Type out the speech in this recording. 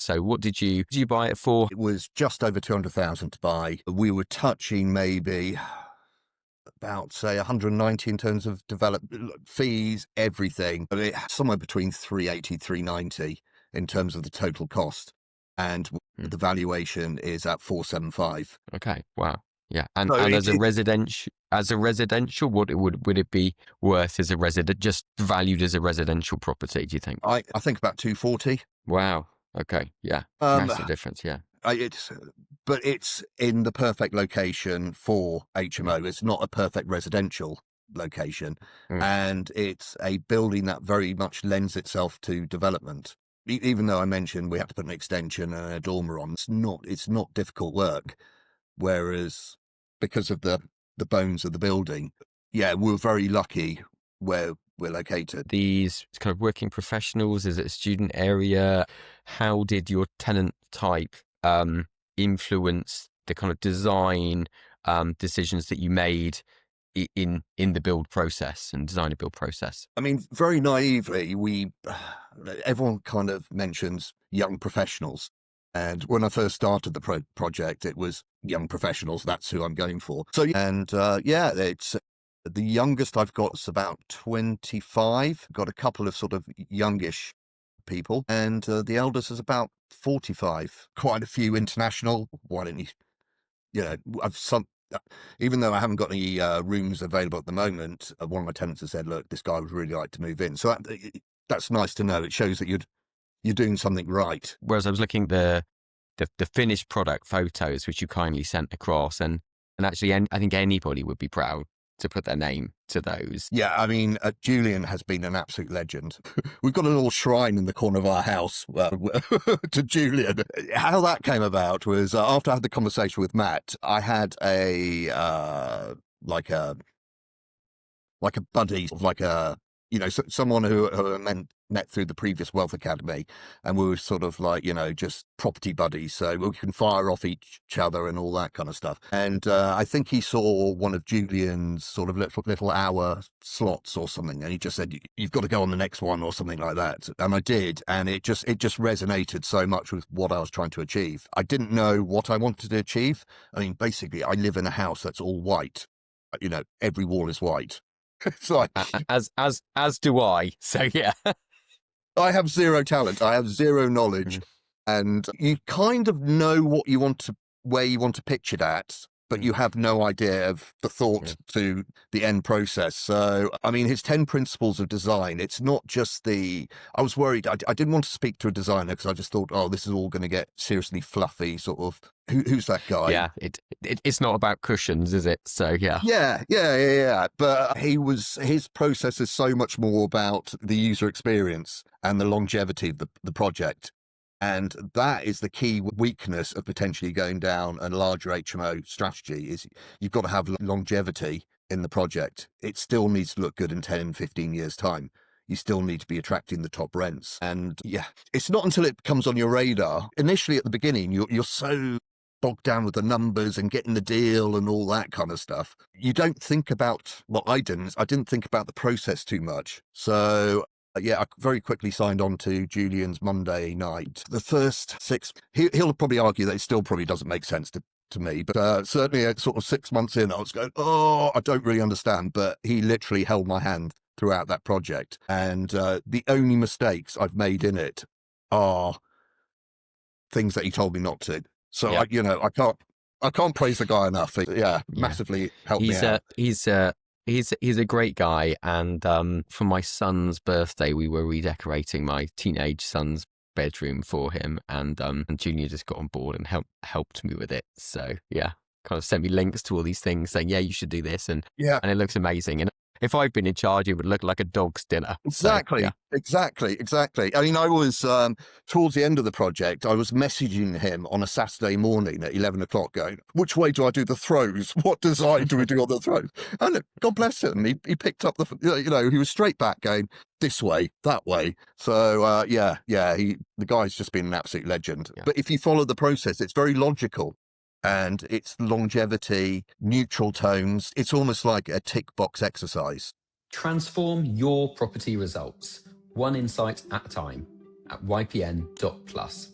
So what did you buy it for? It was just over 200,000 to buy. We were touching maybe about, say, 190 in terms of fees, everything. But somewhere between 380, 390 in terms of the total cost. And the valuation is at 475. Okay, wow. Yeah. And So as a residential, what would it be worth as a resident, just valued as a residential property, do you think? I think about 240. Wow. Okay. Yeah. Massive difference. Yeah. But it's in the perfect location for HMO. It's not a perfect residential location. And it's a building that very much lends itself to development. Even though I mentioned we have to put an extension and a dormer on, it's not difficult work. Whereas because of the bones of the building, we're very lucky where we're located. These kind of working professionals, is it a student area? How did your tenant type influence the kind of design decisions that you made in the build process and design and build process? I mean, very naively, everyone kind of mentions young professionals. And when I first started the project, it was young professionals. That's who I'm going for. So, and it's the youngest I've got is about 25. Got a couple of sort of youngish people, and the eldest is about 45. Quite a few international. Why don't you? Even though I haven't got any rooms available at the moment, one of my tenants has said, "Look, this guy would really like to move in." So that's nice to know. It shows that you're doing something right. Whereas I was looking at the finished product photos, which you kindly sent across, and actually, I think anybody would be proud to put their name to those. Yeah, I mean, Julian has been an absolute legend. We've got a little shrine in the corner of our house to Julian. How that came about was after I had the conversation with Matt, I had a like a buddy, someone who I met through the previous Wealth Academy, and we were sort of like, just property buddies, so we can fire off each other and all that kind of stuff. And I think he saw one of Julian's sort of little hour slots or something, and he just said, "You've got to go on the next one," or something like that. And I did, and it just resonated so much with what I was trying to achieve. I didn't know what I wanted to achieve. I mean, basically, I live in a house that's all white. Every wall is white. It's like, as do I. So yeah. I have zero talent. I have zero knowledge, and you kind of know where you want to pitch it at, but you have no idea of the thought to the end process. So, I mean, his 10 principles of design, it's not just I was worried. I didn't want to speak to a designer because I just thought, oh, this is all going to get seriously fluffy, sort of. Who's that guy? Yeah, it's not about cushions, is it? So yeah. Yeah. But his process is so much more about the user experience and the longevity of the project. And that is the key weakness of potentially going down a larger HMO strategy, is you've got to have longevity in the project. It still needs to look good in 10, 15 years' time. You still need to be attracting the top rents. And it's not until it comes on your radar. Initially at the beginning, you're so bogged down with the numbers and getting the deal and all that kind of stuff. You don't think about, I didn't think about the process too much. So I very quickly signed on to Julian's Monday night. The first 6, he'll probably argue that it still probably doesn't make sense to me, but certainly at sort of 6 months in, I was going, I don't really understand. But he literally held my hand throughout that project. And the only mistakes I've made in it are things that he told me not to. So, I can't praise the guy enough. Massively helped me out. He's a great guy. And for my son's birthday, we were redecorating my teenage son's bedroom for him. And Junior just got on board and helped me with it. So, kind of sent me links to all these things saying, you should do this. And it looks amazing. And if I'd been in charge, it would look like a dog's dinner. Exactly. I mean, I was, towards the end of the project, I was messaging him on a Saturday morning at 11 o'clock going, which way do I do the throws? What design do we do on the throws? And God bless him, he picked up he was straight back going, this way, that way. So, the guy's just been an absolute legend. Yeah. But if you follow the process, it's very logical. And it's longevity, neutral tones. It's almost like a tick box exercise. Transform your property results, one insight at a time, at ypn.plus.